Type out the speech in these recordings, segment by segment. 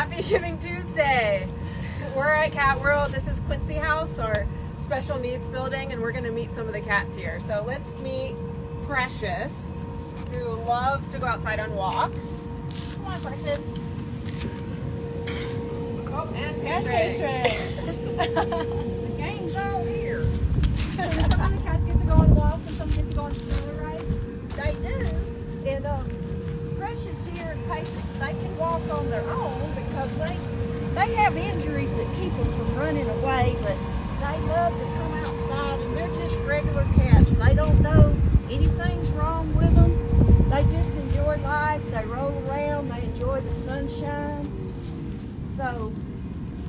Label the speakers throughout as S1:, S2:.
S1: Happy Giving Tuesday. We're at Cat World. This is Quincy House, our special needs building, and we're going to meet some of the cats here. So let's meet Precious, who loves to go outside on walks. Come on, Precious. Oh, and Patrick.
S2: The game's all here. So some of the cats get to go on walks and some get to go on stroller rides. They do. And Precious here and Patience, they can walk on their own because they have injuries that keep them from running away, but they love to come outside and they're just regular cats. They don't know anything's wrong with them. They just enjoy life. They roll around. They enjoy the sunshine. So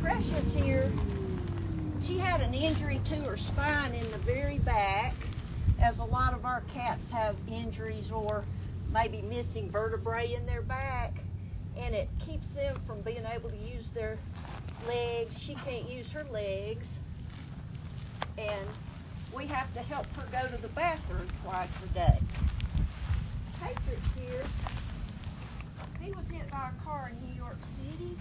S2: Precious here, she had an injury to her spine in the very back, as a lot of our cats have injuries or maybe missing vertebrae in their back, and it keeps them from being able to use their legs. She can't use her legs, and we have to help her go to the bathroom twice a day. Patrick's here. He was hit by a car in New York City,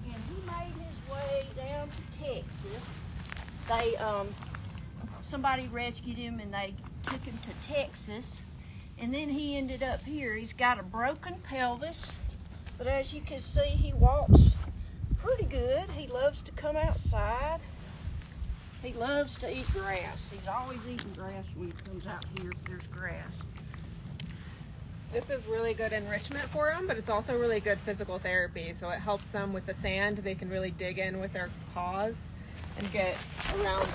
S2: and he made his way down to Texas. They somebody rescued him and they took him to Texas, and then he ended up here. He's got a broken pelvis, but as you can see, he walks pretty good. He loves to come outside. He loves to eat grass. He's always eating grass when he comes out here if there's grass.
S1: This is really good enrichment for them, but it's also really good physical therapy. So it helps them with the sand. They can really dig in with their paws and get around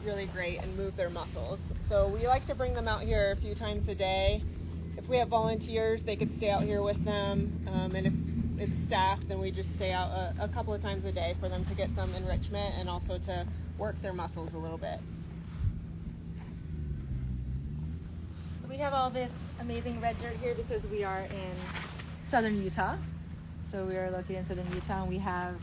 S1: really great and move their muscles. So we like to bring them out here a few times a day. If we have volunteers, they could stay out here with them. And if it's staffed, then we just stay out a couple of times a day for them to get some enrichment and also to work their muscles a little bit.
S3: So we have all this amazing red dirt here because we are in southern Utah. So we are located in southern Utah, and we have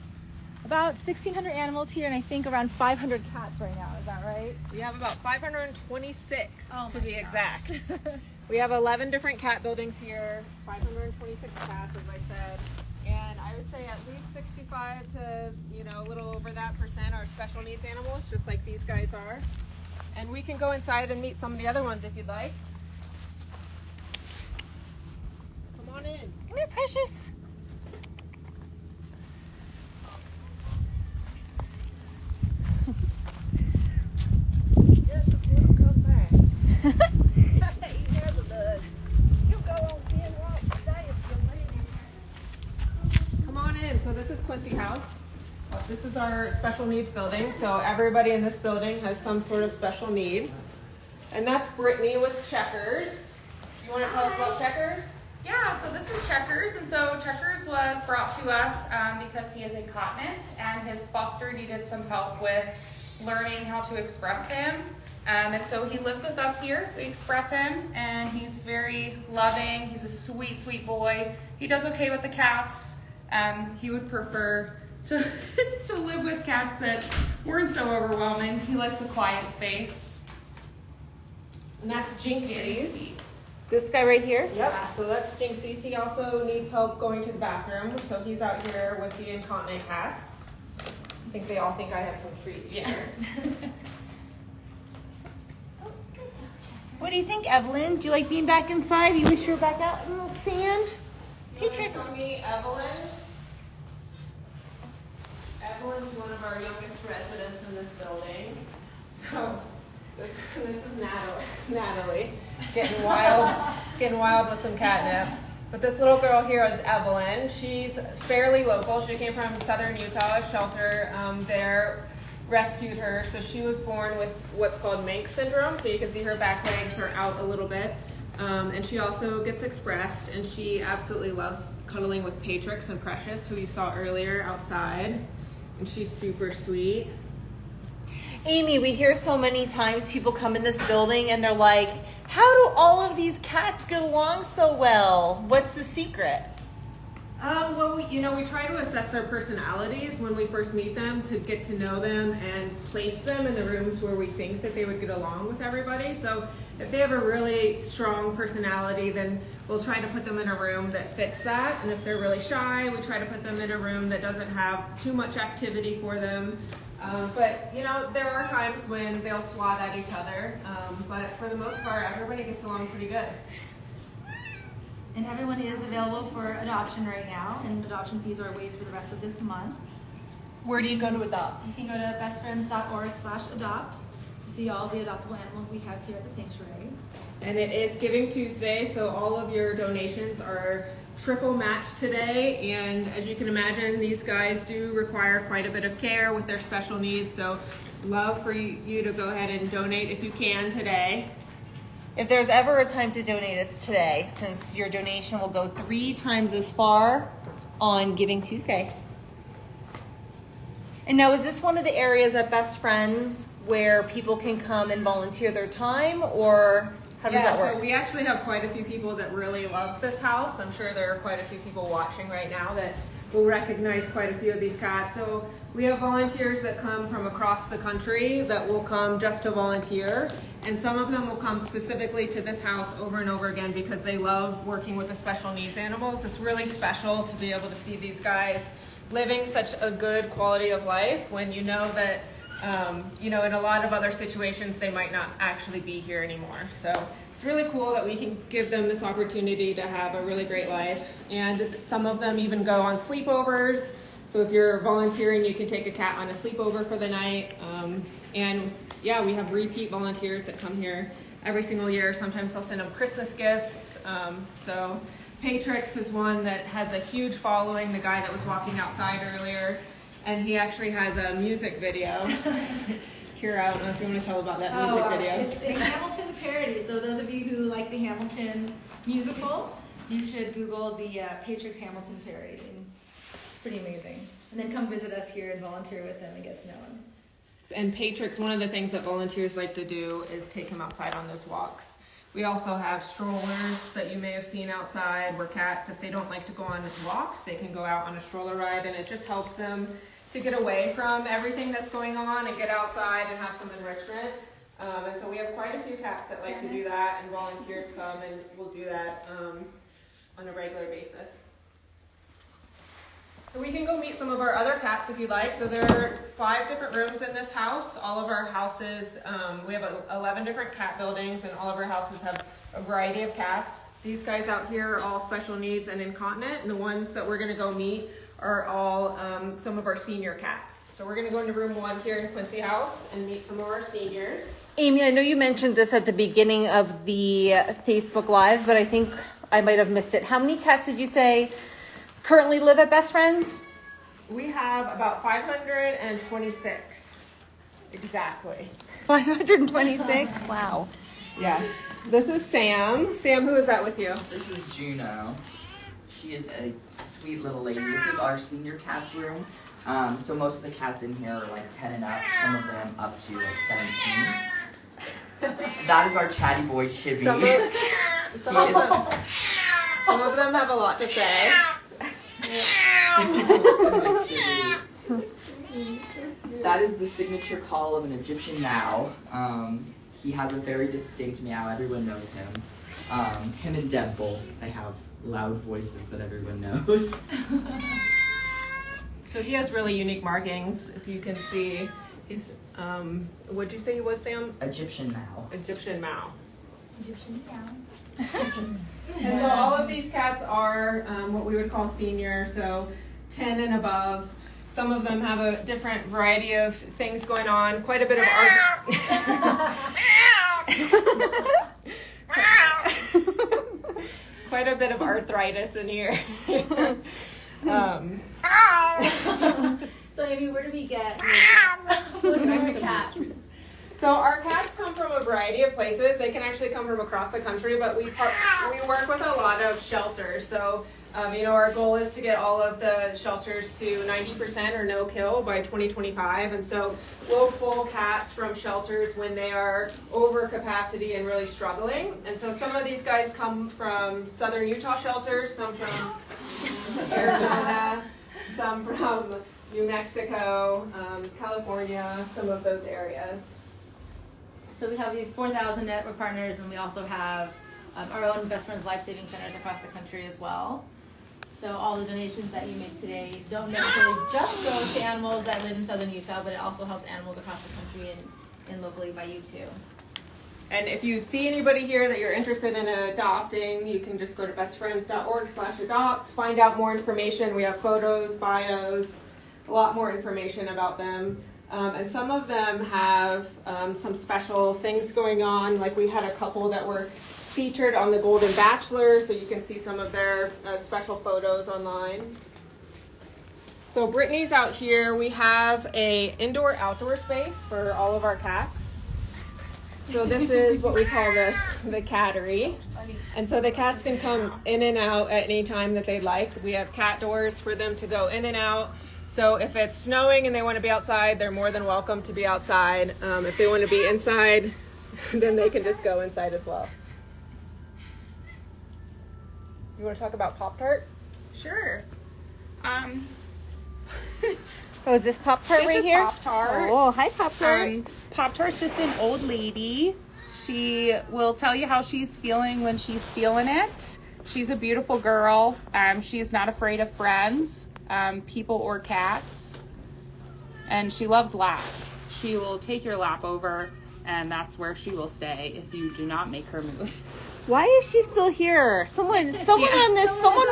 S3: about 1,600 animals here, and I think around 500 cats right now. Is that right?
S1: We have about 526 to be
S3: gosh.
S1: exact. We have 11 different cat buildings here, 526 cats, as I said. And I would say at least 65 to, a little over that percent are special needs animals, just like these guys are. And we can go inside and meet some of the other ones if you'd like. Come on in.
S3: Come here, Precious.
S2: He doesn't want to come back. He never does. He'll go on 10 walks a day if you leave him.
S1: Come on in. So this is Quincy House. This is our special needs building. So everybody in this building has some sort of special need. And that's Brittany with Checkers. You want to tell us about Checkers?
S4: Yeah, so this is Checkers, and so Checkers was brought to us because he is incontinent, and his foster needed some help with learning how to express him. And so he lives with us here. We express him, and he's very loving. He's a sweet, sweet boy. He does okay with the cats. He would prefer to to live with cats that weren't so overwhelming. He likes a quiet space.
S1: And that's Jinxie's.
S3: This guy right here?
S1: Yep, so that's Jinxie's. He also needs help going to the bathroom, so he's out here with the incontinent cats. I think they all think I have some treats here.
S3: What do you think, Evelyn? Do you like being back inside? You wish you were back out in a little sand? Patriots.
S1: For me, Evelyn. Evelyn's one of our youngest residents in this building. So this is Natalie getting wild with some catnip. But this little girl here is Evelyn. She's fairly local. She came from southern Utah. A shelter there rescued her. So she was born with what's called Manx syndrome. So you can see her back legs are out a little bit. And she also gets expressed, and she absolutely loves cuddling with Patrix and Precious, who you saw earlier outside. And she's super sweet.
S3: Amy, we hear so many times people come in this building and they're like, how do all of these cats get along so well? What's the secret?
S1: Well, we try to assess their personalities when we first meet them to get to know them and place them in the rooms where we think that they would get along with everybody. So if they have a really strong personality, then we'll try to put them in a room that fits that. And if they're really shy, we try to put them in a room that doesn't have too much activity for them. But you know, there are times when they'll swat at each other, but for the most part, everybody gets along pretty good.
S3: And everyone is available for adoption right now, and adoption fees are waived for the rest of this month.
S4: Where do you go to adopt?
S3: You can go to bestfriends.org/adopt to see all the adoptable animals we have here at the sanctuary.
S1: And it is Giving Tuesday, so all of your donations are triple matched today. And as you can imagine, these guys do require quite a bit of care with their special needs. So love for you to go ahead and donate if you can today.
S5: If there's ever a time to donate, it's today, since your donation will go 3 times as far on Giving Tuesday. And now, is this one of the areas at Best Friends where people can come and volunteer their time, or how does that work?
S1: So we actually have quite a few people that really love this house. I'm sure there are quite a few people watching right now that will recognize quite a few of these cats. So we have volunteers that come from across the country that will come just to volunteer. And some of them will come specifically to this house over and over again because they love working with the special needs animals. It's really special to be able to see these guys living such a good quality of life when you know that, you know, in a lot of other situations, they might not actually be here anymore. So it's really cool that we can give them this opportunity to have a really great life. And some of them even go on sleepovers. So if you're volunteering, you can take a cat on a sleepover for the night. And yeah, we have repeat volunteers that come here every single year. Sometimes they'll send them Christmas gifts. So Patrix is one that has a huge following, the guy that was walking outside earlier. And he actually has a music video. Kira, I don't know if you want to tell about that music video.
S3: It's a Hamilton parody. So those of you who like the Hamilton musical, you should Google the Patrix Hamilton parody. And it's pretty amazing. And then come visit us here and volunteer with them and get to know them.
S1: And Patrix, one of the things that volunteers like to do is take him outside on those walks. We also have strollers that you may have seen outside where cats, if they don't like to go on walks, they can go out on a stroller ride, and it just helps them to get away from everything that's going on and get outside and have some enrichment. And so we have quite a few cats that like to do that, and volunteers come and will do that on a regular basis. So we can go meet some of our other cats if you'd like. So there are 5 different rooms in this house. All of our houses, we have 11 different cat buildings, and all of our houses have a variety of cats. These guys out here are all special needs and incontinent, and the ones that we're gonna go meet are all some of our senior cats. So we're gonna go into room 1 here in Quincy House and meet some of our seniors.
S5: Amy, I know you mentioned this at the beginning of the Facebook Live, but I think I might have missed it. How many cats did you say currently live at Best Friends?
S1: We have about 526, exactly.
S5: 526? Wow.
S1: Yes. This is Sam. Sam, who is that with you?
S6: This is Juno. She is a sweet little lady. This is our senior cats room. So most of the cats in here are like 10 and up, some of them up to like 17. That is our chatty boy Chibi.
S1: Some of them have a lot to say.
S6: That is the signature call of an Egyptian Mao. He has a very distinct meow. Everyone knows him. Him and Deadbolt, they have loud voices that everyone knows.
S1: So he has really unique markings. If you can see, he's, what'd you say he was, Sam?
S6: Egyptian Mao.
S1: Egyptian Mao.
S3: Egyptian meow.
S1: And so all of these cats are what we would call senior, so 10 and above. Some of them have a different variety of things going on. Quite a bit of quite a bit of arthritis in here.
S3: So Amy, where do we get most of our cats?
S1: So our cats come from a variety of places. They can actually come from across the country, but we work with a lot of shelters. So, you know, our goal is to get all of the shelters to 90% or no kill by 2025. And so we'll pull cats from shelters when they are over capacity and really struggling. And so some of these guys come from southern Utah shelters, some from Arizona, some from New Mexico, California, some of those areas.
S3: So we have 4,000 network partners, and we also have our own Best Friends Lifesaving Centers across the country as well. So all the donations that you make today don't necessarily just go to animals that live in southern Utah, but it also helps animals across the country and locally by you too.
S1: And if you see anybody here that you're interested in adopting, you can just go to bestfriends.org/adopt, find out more information. We have photos, bios, a lot more information about them. And some of them have some special things going on. Like we had a couple that were featured on the Golden Bachelor, so you can see some of their special photos online. So Brittany's out here. We have a indoor-outdoor space for all of our cats. So this is what we call the cattery. And so the cats can come in and out at any time that they'd like. We have cat doors for them to go in and out. So if it's snowing and they want to be outside, they're more than welcome to be outside. If they want to be inside, then they can just go inside as well. You want to talk about PopTart?
S4: Sure.
S5: Oh, is this PopTart right
S4: This is
S5: here?
S4: PopTart.
S5: Oh, hi PopTart.
S4: PopTart's just an old lady. She will tell you how she's feeling when she's feeling it. She's a beautiful girl. She's not afraid of friends, people or cats. And she loves laps. She will take your lap over, and that's where she will stay if you do not make her move.
S5: Why is she still here? Someone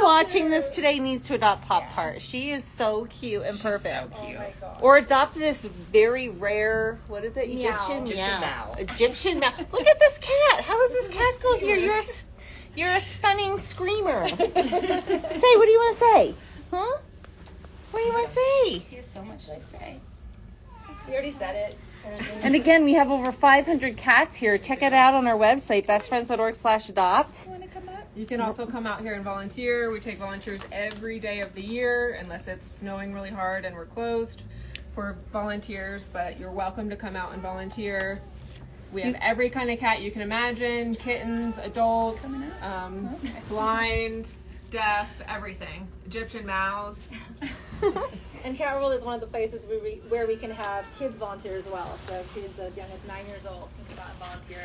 S5: watching this today needs to adopt PopTart. She is so cute and perfect.
S4: So cute.
S5: Or adopt this very rare, what is it? Egyptian
S6: Meow.
S5: Egyptian meow. Look at this cat. How is this cat still here? You're a stunning screamer. Say, what do you want to say? Huh? What do you want to say?
S4: He has so much to say.
S3: You already said it.
S5: And again, we have over 500 cats here. Check it out on our website, bestfriends.org/adopt.
S1: You can also come out here and volunteer. We take volunteers every day of the year, unless it's snowing really hard and we're closed for volunteers, but you're welcome to come out and volunteer. We have every kind of cat you can imagine, kittens, adults, blind, deaf, everything. Egyptian mouse.
S3: And Cat World is one of the places where we can have kids volunteer as well. So kids as young as 9 years old can come out and volunteer.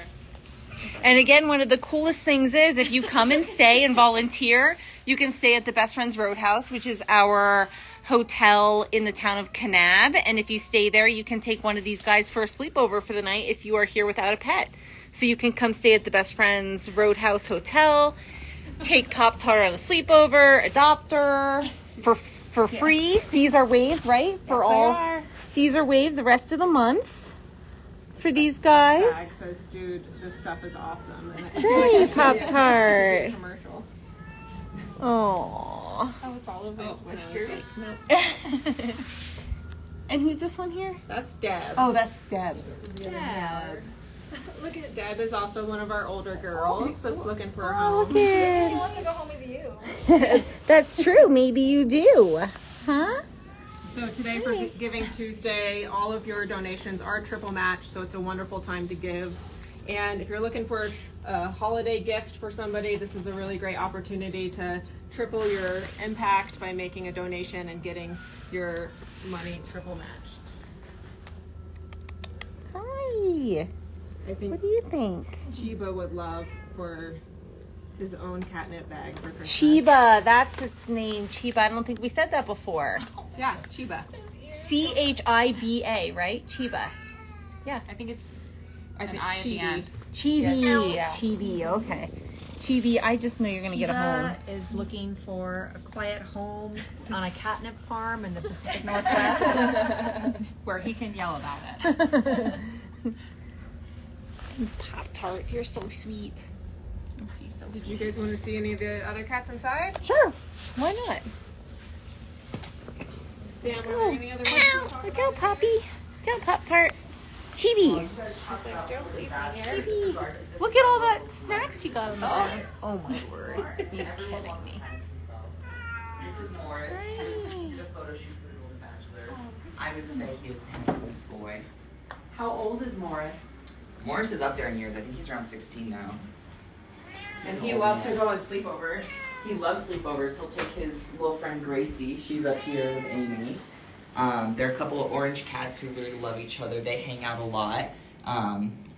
S5: And again, one of the coolest things is if you come and stay and volunteer, you can stay at the Best Friends Roadhouse, which is our hotel in the town of Kanab. And if you stay there, you can take one of these guys for a sleepover for the night if you are here without a pet. So you can come stay at the Best Friends Roadhouse Hotel, take PopTart on a sleepover, adopt her for free. Fees are waived, right? For all fees are waived the rest of the month for these
S1: Bag
S5: guys.
S1: says, dude, this stuff is awesome. And
S5: Say, PopTart.
S1: Commercial.
S5: Aww.
S4: Oh, it's all over his whiskers.
S5: And who's this one here?
S1: That's Deb.
S5: Oh, that's Deb.
S1: Look at Deb is also one of our older girls that's looking for a
S5: Oh,
S1: home.
S5: look at
S3: She wants to go home with you.
S5: That's true. Maybe you do. Huh?
S1: So today for Giving Tuesday, all of your donations are triple match, so it's a wonderful time to give. And if you're looking for a holiday gift for somebody, this is a really great opportunity to triple your impact by making a donation and getting your money triple matched.
S5: Hi.
S1: I think
S5: What do you think?
S1: Chiba would love for his own catnip bag for Christmas.
S5: Chiba. That's its name. Chiba. I don't think we said that before.
S1: Yeah, Chiba.
S5: Chiba, right? Chiba.
S4: I think it's
S1: I
S4: an
S1: think
S4: I at the
S1: Chibi.
S4: end.
S5: Chibi.
S2: Yeah.
S5: Chibi. Okay. Chibi. I just know you're gonna get a home.
S2: Is looking for a quiet home on a catnip farm in the Pacific Northwest.
S4: Where he can yell about it.
S5: PopTart, you're so sweet.
S1: Did you guys want to see any of the other cats inside?
S5: Sure. Why not?
S1: Sam, are there any other ones you want to talk
S5: Watch
S1: about?
S5: out, Poppy. Watch out, PopTart. Chibi.
S1: Chibi.
S5: Look at all that snacks you got in there. Oh my word. You're kidding me.
S6: This is Morris. He did a photo shoot for the Golden Bachelor. I would say he is the handsomest boy.
S7: How old is Morris?
S6: Morris is up there in years. I think he's around 16 now.
S1: And he loves to go on sleepovers.
S6: He loves sleepovers. He'll take his little friend Gracie. She's up here with Amy. They're a couple of orange cats who really love each other. They hang out a lot.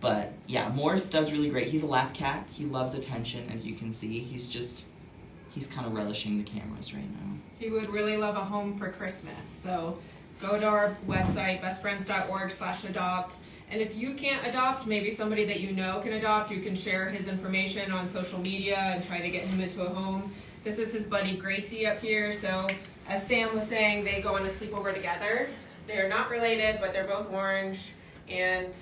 S6: But yeah, Morris does really great. He's a lap cat. He loves attention, as you can see. He's kind of relishing the cameras right now.
S1: He would really love a home for Christmas. So go to our website, bestfriends.org/adopt. And if you can't adopt, maybe somebody that you know can adopt. You can share his information on social media and try to get him into a home. This is his buddy Gracie up here. So as Sam was saying, they go on a sleepover together. They're not related, but they're both orange and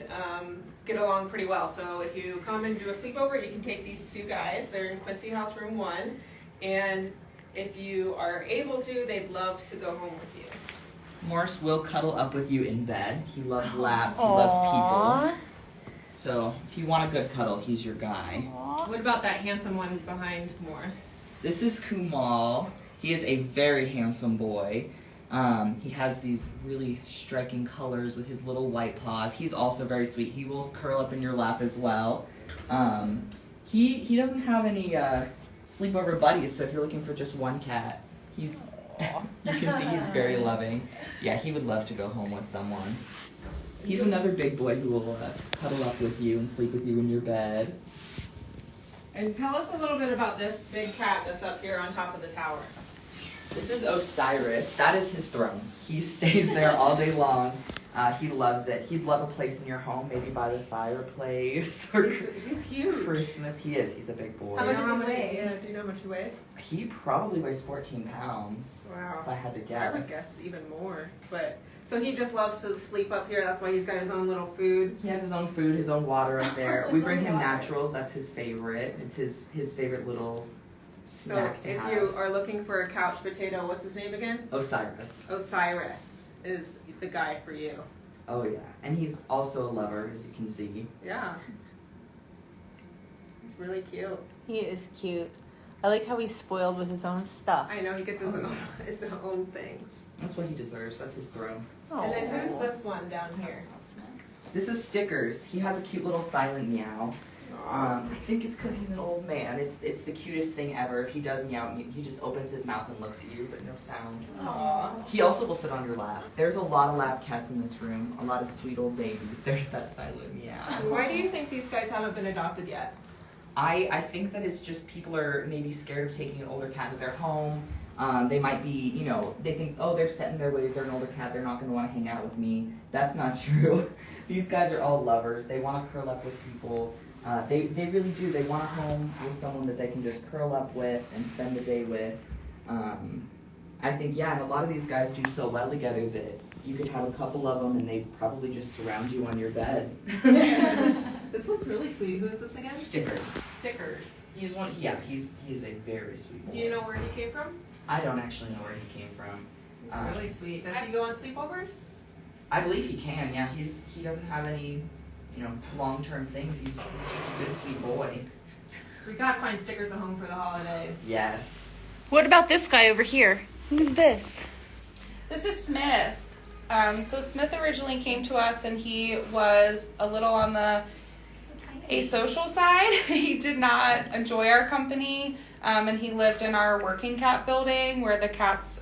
S1: get along pretty well. So if you come and do a sleepover, you can take these two guys. They're in Quincy House room 1. And if you are able to, they'd love to go home with you.
S6: Morris will cuddle up with you in bed. He loves laps. He loves people. So if you want a good cuddle, he's your guy.
S1: What about that handsome one behind Morris?
S6: This is Kumal. He is a very handsome boy. He has these really striking colors with his little white paws. He's also very sweet. He will curl up in your lap as well. He doesn't have any sleepover buddies, so if you're looking for just one cat, you can see he's very loving. Yeah, he would love to go home with someone. He's another big boy who will cuddle up with you and sleep with you in your bed.
S1: And tell us a little bit about this big cat that's up here on top of the tower.
S6: This is Osiris. That is his throne. He stays there all day long. He loves it. He'd love a place in your home, maybe by the fireplace or
S1: He's huge.
S6: Christmas. He is. He's a big boy.
S3: How much does he weigh?
S1: Yeah, do you know how much he weighs?
S6: He probably weighs 14 pounds.
S1: Wow.
S6: If I had to
S1: I
S6: guess.
S1: would guess even more. But so he just loves to sleep up here. That's why he's got his own little food.
S6: He has his own food, his own water up there. We bring him naturals. That's his favorite. It's his favorite little
S1: So
S6: snack to
S1: if
S6: have.
S1: you are looking for a couch potato, what's his name again?
S6: Osiris.
S1: Osiris is the guy for you.
S6: Oh yeah, and he's also a lover, as you can see.
S1: Yeah. He's really cute.
S5: He is cute. I like how he's spoiled with his own stuff.
S1: I know, he gets his own things.
S6: That's what he deserves. That's his throne.
S1: And then who's this one down here?
S6: This is Stickers. He has a cute little silent meow. I think it's because he's an old man. It's the cutest thing ever. If he does meow, he just opens his mouth and looks at you, but no sound.
S1: Aww.
S6: He also will sit on your lap. There's a lot of lap cats in this room. A lot of sweet old babies. There's that silent meow.
S1: Why do you think these guys haven't been adopted yet?
S6: I think that it's just people are maybe scared of taking an older cat to their home. They might be, they think, oh, they're set in their ways. They're an older cat. They're not going to want to hang out with me. That's not true. These guys are all lovers. They want to curl up with people. They really do. They want a home with someone that they can just curl up with and spend the day with. I think, and a lot of these guys do so well together that you could have a couple of them and they probably just surround you on your bed.
S1: This one's really sweet. Who is this again?
S6: Stickers.
S1: Stickers.
S6: He's a very sweet boy.
S1: Do you know where he came from?
S6: I don't actually know where he came from.
S1: He's really sweet. Does he go on sleepovers?
S6: I believe he can, yeah. He doesn't have any, long-term things. He's just a good, sweet boy.
S1: We gotta find Stickers a home for the holidays.
S6: Yes.
S5: What about this guy over here? Who's this?
S4: This is Smith. So Smith originally came to us and he was a little on the asocial side. He did not enjoy our company, and he lived in our working cat building where the cats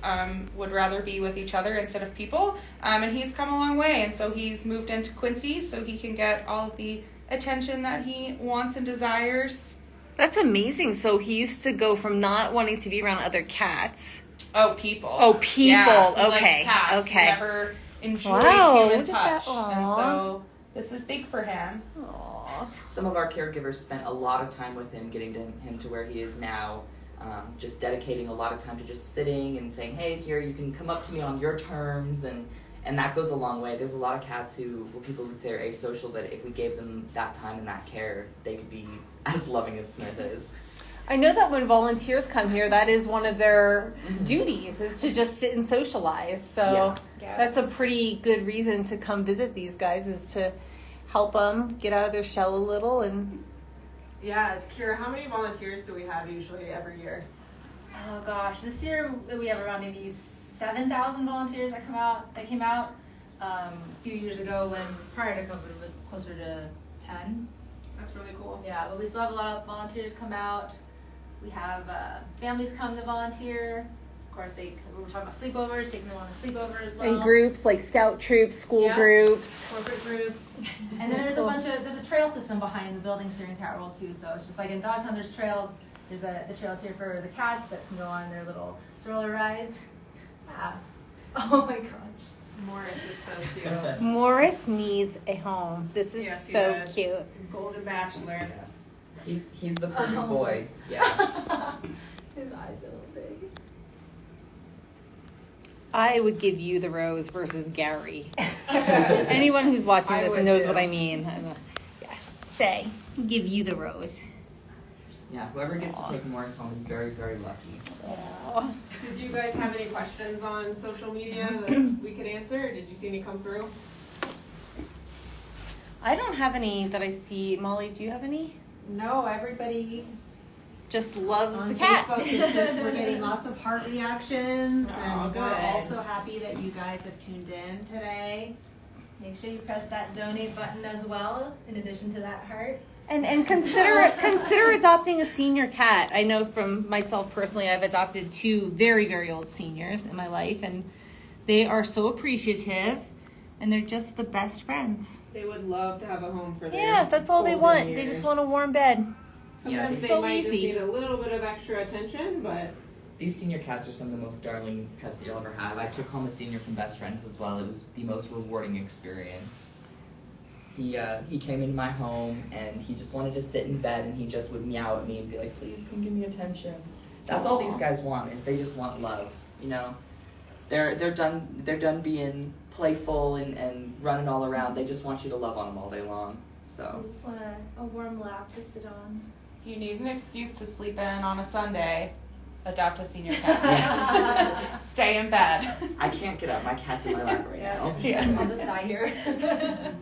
S4: would rather be with each other instead of people. And he's come a long way, and so he's moved into Quincy so he can get all of the attention that he wants and desires.
S5: That's amazing. So he used to go from not wanting to be around other cats.
S4: Oh, people.
S5: Oh, people.
S4: Yeah, he
S5: Okay.
S4: liked cats.
S5: Okay.
S4: He never enjoyed
S5: Wow,
S4: human
S5: look at that.
S4: touch, and
S5: Aw.
S4: so this is big for him.
S5: Aww.
S6: Some of our caregivers spent a lot of time with him, getting him to where he is now. Just dedicating a lot of time to just sitting and saying, hey, here, you can come up to me on your terms, and that goes a long way. There's a lot of cats people would say are asocial, that if we gave them that time and that care, they could be as loving as Smith is.
S5: I know that when volunteers come here, that is one of their duties, is to just sit and socialize. So that's a pretty good reason to come visit these guys, is to help them get out of their shell a little. And
S1: Yeah, Kira, how many volunteers do we have usually every year?
S3: Oh gosh, this year we have around maybe 7,000 volunteers that came out. A few years ago, when prior to COVID, it was closer to 10.
S1: That's really cool.
S3: Yeah, but we still have a lot of volunteers come out. We have families come to volunteer. course, we were talking about sleepovers, taking them on a sleepover as well.
S5: And groups like scout troops, school
S3: Yeah.
S5: groups.
S3: Corporate groups. And then there's there's a trail system behind the buildings here in Cat World too. So it's just like in Dogtown, there's trails. There's the trails here for the cats that can go on their little stroller rides. Yeah. Oh my gosh.
S1: Morris is so cute.
S5: Morris needs a home. This is
S1: Yes, he
S5: so
S1: does.
S5: cute.
S1: Golden Bachelor. Yes.
S6: He's the pretty boy. Yeah.
S3: His eyes get a little big.
S5: I would give you the rose versus Gary. Anyone who's watching
S1: I
S5: this
S1: would
S5: knows
S1: too.
S5: what I mean. Yeah. Say, give you the rose.
S6: Yeah. Whoever gets to take Morris home is very, very lucky.
S5: Aw.
S1: Did you guys have any questions on social media that we could answer? Or did you see any come through?
S5: I don't have any that I see. Molly, do you have any?
S8: No, everybody
S5: Just loves
S8: on
S5: the cat.
S8: Facebook is just, we're getting lots of heart reactions,
S1: Oh,
S8: and
S1: good.
S8: we're also happy that you guys have tuned in today.
S3: Make sure you press that donate button as well, in addition to that heart.
S5: And consider adopting a senior cat. I know from myself personally, I've adopted 2 very, very old seniors in my life, and they are so appreciative, and they're just the best friends.
S1: They would love to have a home for their
S5: Yeah, that's all they
S1: golden
S5: want.
S1: years.
S5: They just want a warm bed.
S1: Sometimes they
S5: so
S1: might just
S5: easy.
S1: need a little bit of extra attention, but
S6: These senior cats are some of the most darling pets that you'll ever have. I took home a senior from Best Friends as well. It was the most rewarding experience. He came into my home and he just wanted to sit in bed and he just would meow at me and be like, please come give me attention. That's all these guys want, is they just want love, you know? They're done being playful and running all around. They just want you to love on them all day long. So
S3: I just want a warm lap to sit on.
S4: If you need an excuse to sleep in on a Sunday, adopt a senior cat. Stay in bed.
S6: I can't get up. My cat's in my lap right now.
S3: I'll just die here.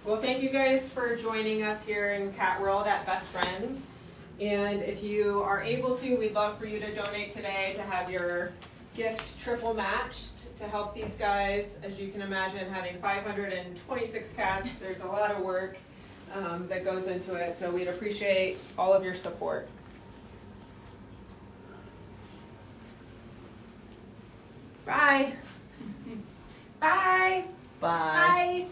S1: well, thank you guys for joining us here in Cat World at Best Friends. And if you are able to, we'd love for you to donate today to have your gift triple matched to help these guys. As you can imagine, having 526 cats, there's a lot of work that goes into it. So we'd appreciate all of your support. Bye.
S4: Bye.
S6: Bye.
S3: Bye.